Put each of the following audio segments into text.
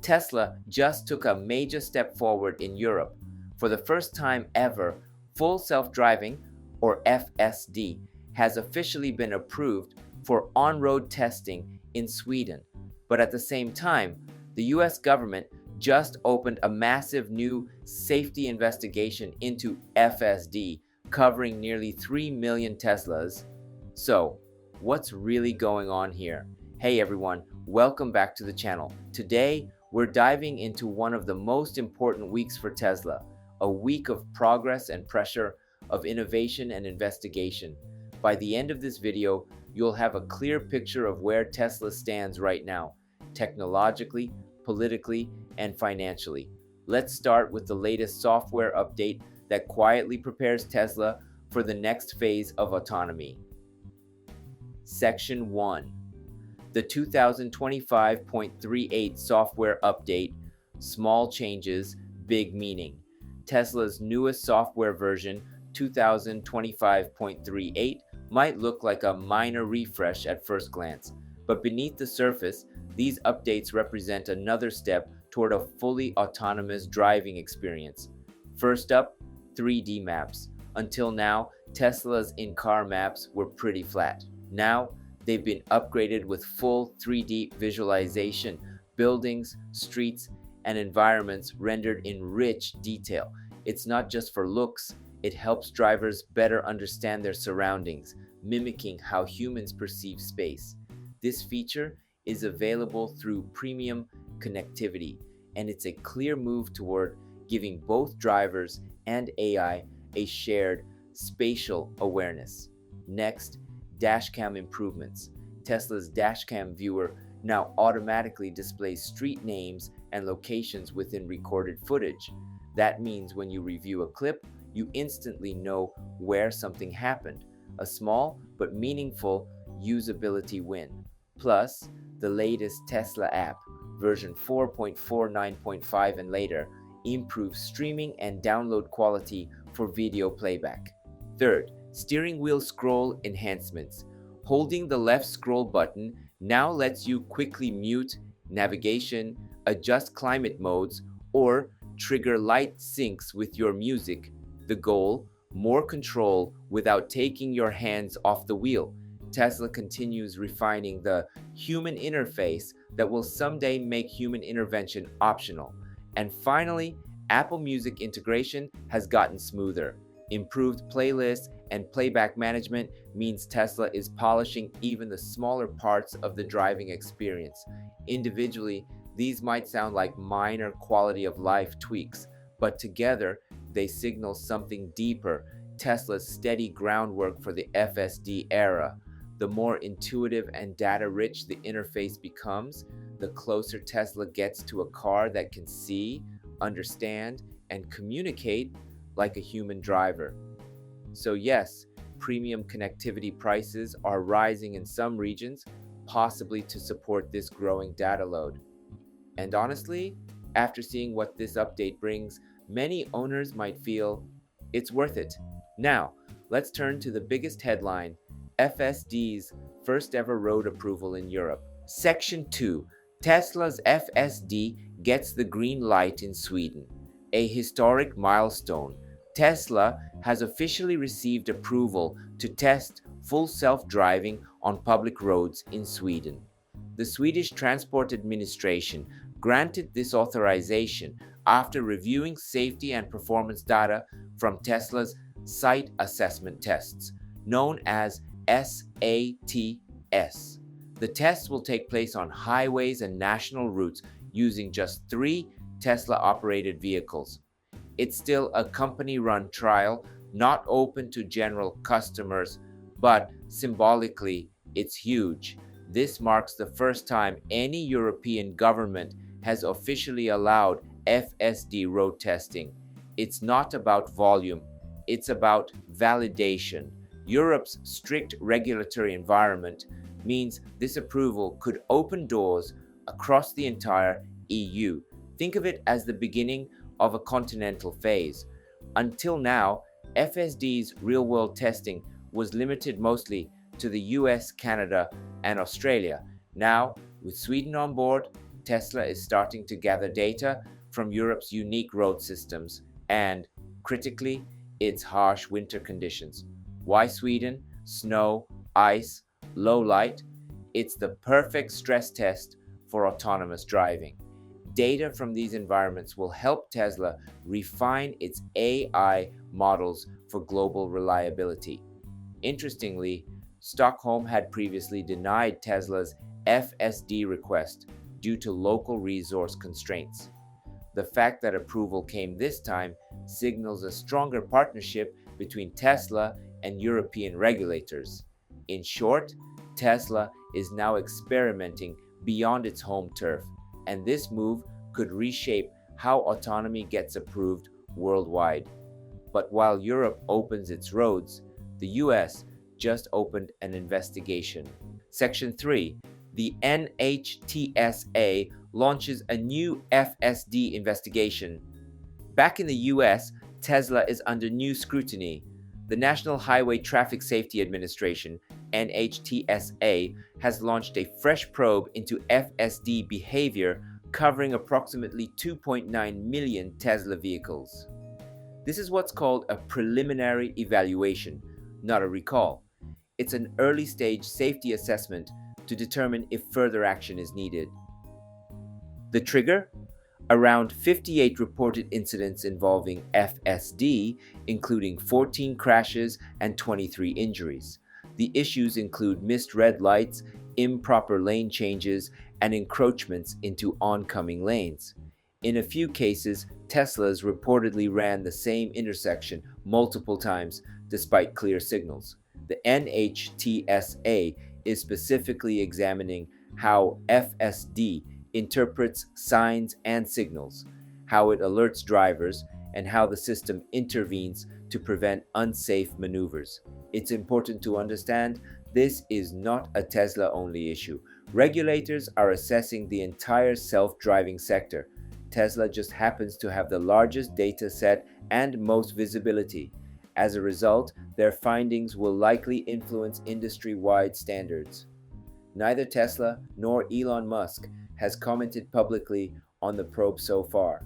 Tesla just took a major step forward in Europe. For the first time ever, full self-driving, or FSD, has officially been approved for on-road testing in Sweden. But at the same time, the US government just opened a massive new safety investigation into FSD, covering nearly 3 million Teslas. So, what's really going on here? Hey everyone, welcome back to the channel. Today, we're diving into one of the most important weeks for Tesla, a week of progress and pressure, of innovation and investigation. By the end of this video, you'll have a clear picture of where Tesla stands right now, technologically, politically, and financially. Let's start with the latest software update that quietly prepares Tesla for the next phase of autonomy. Section 1. The 2025.38 software update, small changes, big meaning. Tesla's newest software version, 2025.38, might look like a minor refresh at first glance, but beneath the surface, these updates represent another step toward a fully autonomous driving experience. First up, 3D maps. Until now, Tesla's in-car maps were pretty flat. Now, they've been upgraded with full 3D visualization, buildings, streets, and environments rendered in rich detail. It's not just for looks, it helps drivers better understand their surroundings, mimicking how humans perceive space. This feature is available through premium connectivity, and it's a clear move toward giving both drivers and AI a shared spatial awareness. Next, dashcam improvements. Tesla's dashcam viewer now automatically displays street names and locations within recorded footage. That means when you review a clip, you instantly know where something happened. A small but meaningful usability win. Plus, the latest Tesla app, version 4.49.5 and later, improves streaming and download quality for video playback. Third, steering wheel scroll enhancements. Holding the left scroll button now lets you quickly mute navigation, adjust climate modes, or trigger light syncs with your music. The goal? More control without taking your hands off the wheel. Tesla continues refining the human interface that will someday make human intervention optional. And finally, Apple Music integration has gotten smoother. Improved playlists and playback management means Tesla is polishing even the smaller parts of the driving experience. Individually, these might sound like minor quality of life tweaks, but together they signal something deeper, Tesla's steady groundwork for the FSD era. The more intuitive and data-rich the interface becomes, the closer Tesla gets to a car that can see, understand, and communicate like a human driver. So yes, premium connectivity prices are rising in some regions, possibly to support this growing data load. And honestly, after seeing what this update brings, many owners might feel it's worth it. Now, let's turn to the biggest headline, FSD's first ever road approval in Europe. Section 2. Tesla's FSD gets the green light in Sweden. A historic milestone. Tesla has officially received approval to test full self-driving on public roads in Sweden. The Swedish Transport Administration granted this authorization after reviewing safety and performance data from Tesla's site assessment tests, known as SATS. The tests will take place on highways and national routes using just 3 Tesla-operated vehicles. It's still a company-run trial, not open to general customers, but symbolically, it's huge. This marks the first time any European government has officially allowed FSD road testing. It's not about volume, it's about validation. Europe's strict regulatory environment means this approval could open doors across the entire EU. Think of it as the beginning of a continental phase. Until now, FSD's real-world testing was limited mostly to the US, Canada, and Australia. Now, with Sweden on board, Tesla is starting to gather data from Europe's unique road systems and, critically, its harsh winter conditions. Why Sweden? Snow, ice, low light. It's the perfect stress test for autonomous driving. Data from these environments will help Tesla refine its AI models for global reliability. Interestingly, Stockholm had previously denied Tesla's FSD request due to local resource constraints. The fact that approval came this time signals a stronger partnership between Tesla and European regulators. In short, Tesla is now experimenting beyond its home turf, and this move could reshape how autonomy gets approved worldwide. But while Europe opens its roads, the US just opened an investigation. Section 3. The NHTSA launches a new FSD investigation. Back in the US, Tesla is under new scrutiny. The National Highway Traffic Safety Administration, NHTSA, has launched a fresh probe into FSD behavior covering approximately 2.9 million Tesla vehicles. This is what's called a preliminary evaluation, not a recall. It's an early-stage safety assessment to determine if further action is needed. The trigger? Around 58 reported incidents involving FSD, including 14 crashes and 23 injuries. The issues include missed red lights, improper lane changes, and encroachments into oncoming lanes. In a few cases, Teslas reportedly ran the same intersection multiple times despite clear signals. The NHTSA is specifically examining how FSD interprets signs and signals, how it alerts drivers, and how the system intervenes to prevent unsafe maneuvers. It's important to understand this is not a Tesla-only issue. Regulators are assessing the entire self-driving sector. Tesla just happens to have the largest data set and most visibility. As a result, their findings will likely influence industry-wide standards. Neither Tesla nor Elon Musk has commented publicly on the probe so far.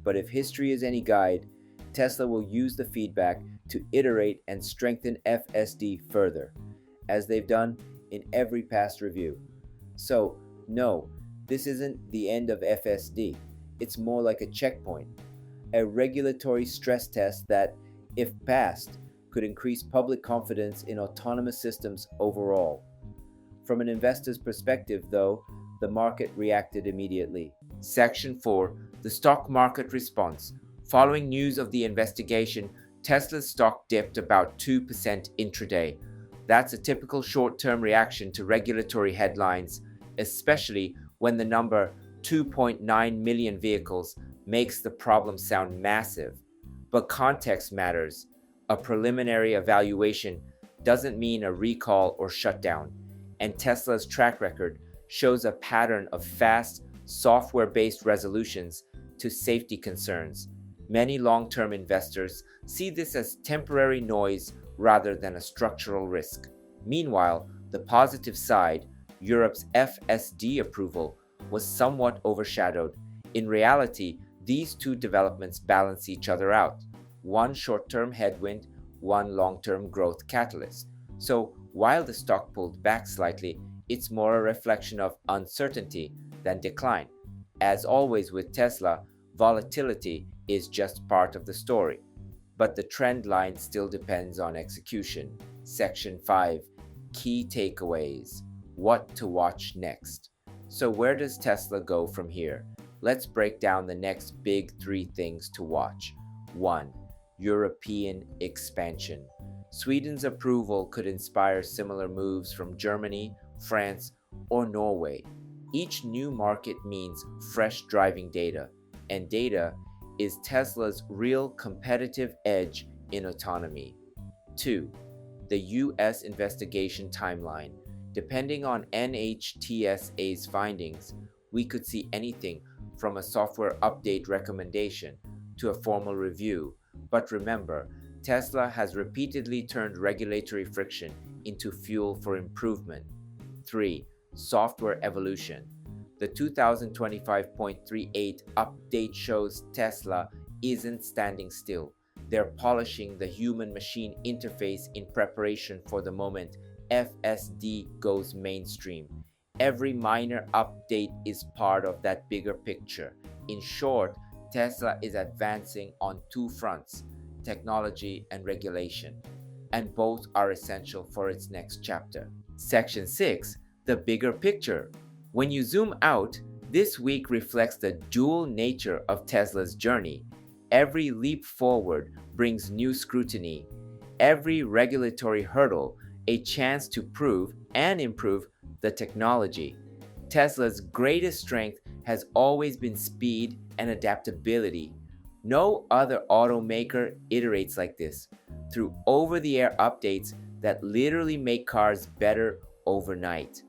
But if history is any guide, Tesla will use the feedback to iterate and strengthen FSD further, as they've done in every past review. So, no, this isn't the end of FSD. It's more like a checkpoint, a regulatory stress test that, if passed, could increase public confidence in autonomous systems overall. From an investor's perspective, though, the market reacted immediately. Section 4. The stock market response. Following news of the investigation, Tesla's stock dipped about 2% intraday. That's a typical short-term reaction to regulatory headlines, especially when the number 2.9 million vehicles makes the problem sound massive. But context matters. A preliminary evaluation doesn't mean a recall or shutdown, and Tesla's track record shows a pattern of fast, software-based resolutions to safety concerns. Many long-term investors see this as temporary noise rather than a structural risk. Meanwhile, the positive side, Europe's FSD approval, was somewhat overshadowed. In reality, these two developments balance each other out. One short-term headwind, one long-term growth catalyst. So, while the stock pulled back slightly, it's more a reflection of uncertainty than decline. As always with Tesla, volatility is just part of the story. But the trend line still depends on execution. Section 5. Key takeaways. What to watch next. So where does Tesla go from here? Let's break down the next big 3 things to watch. 1. European expansion. Sweden's approval could inspire similar moves from Germany, France, or Norway. Each new market means fresh driving data, and data is Tesla's real competitive edge in autonomy. 2. The US investigation timeline. Depending on NHTSA's findings, we could see anything from a software update recommendation to a formal review. But remember, Tesla has repeatedly turned regulatory friction into fuel for improvement. 3. Software evolution. The 2025.38 update shows Tesla isn't standing still. They're polishing the human-machine interface in preparation for the moment FSD goes mainstream. Every minor update is part of that bigger picture. In short, Tesla is advancing on two fronts, technology and regulation, and both are essential for its next chapter. Section 6, the bigger picture. When you zoom out, this week reflects the dual nature of Tesla's journey. Every leap forward brings new scrutiny. Every regulatory hurdle, a chance to prove and improve the technology. Tesla's greatest strength has always been speed and adaptability. No other automaker iterates like this, through over-the-air updates that literally make cars better overnight.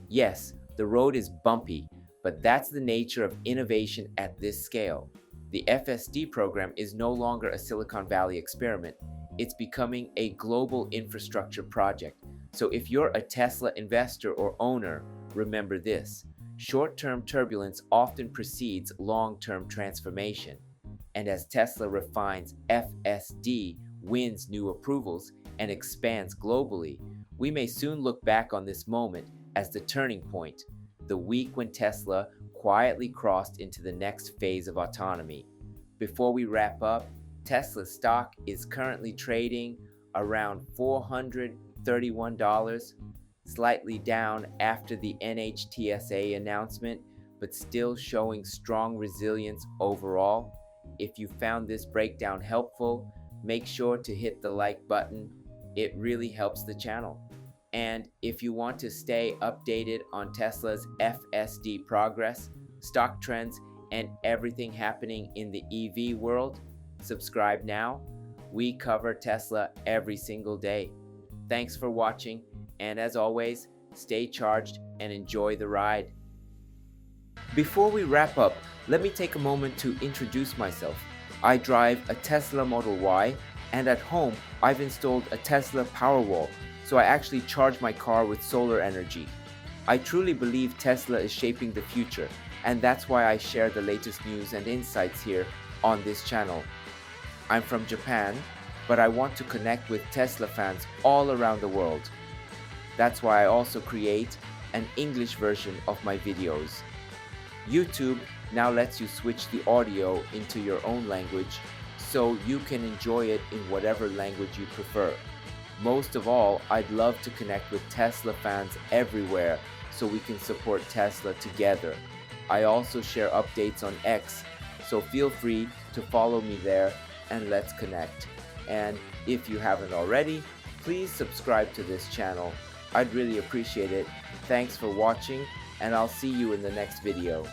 Yes, the road is bumpy, but that's the nature of innovation at this scale. The FSD program is no longer a Silicon Valley experiment. It's becoming a global infrastructure project. So if you're a Tesla investor or owner, remember this. Short-term turbulence often precedes long-term transformation. And as Tesla refines FSD, wins new approvals, and expands globally, we may soon look back on this moment as the turning point, the week when Tesla quietly crossed into the next phase of autonomy. Before we wrap up, Tesla stock is currently trading around $431, slightly down after the NHTSA announcement, but still showing strong resilience overall. If you found this breakdown helpful, make sure to hit the like button. It really helps the channel. And if you want to stay updated on Tesla's FSD progress, stock trends, and everything happening in the EV world, subscribe now. We cover Tesla every single day. Thanks for watching, and as always, stay charged and enjoy the ride. Before we wrap up, let me take a moment to introduce myself. I drive a Tesla Model Y, and at home, I've installed a Tesla Powerwall, so I actually charge my car with solar energy. I truly believe Tesla is shaping the future, and that's why I share the latest news and insights here on this channel. I'm from Japan, but I want to connect with Tesla fans all around the world. That's why I also create an English version of my videos. YouTube now lets you switch the audio into your own language, so you can enjoy it in whatever language you prefer. Most of all, I'd love to connect with Tesla fans everywhere so we can support Tesla together. I also share updates on X, so feel free to follow me there and let's connect. And if you haven't already, please subscribe to this channel. I'd really appreciate it. Thanks for watching, and I'll see you in the next video.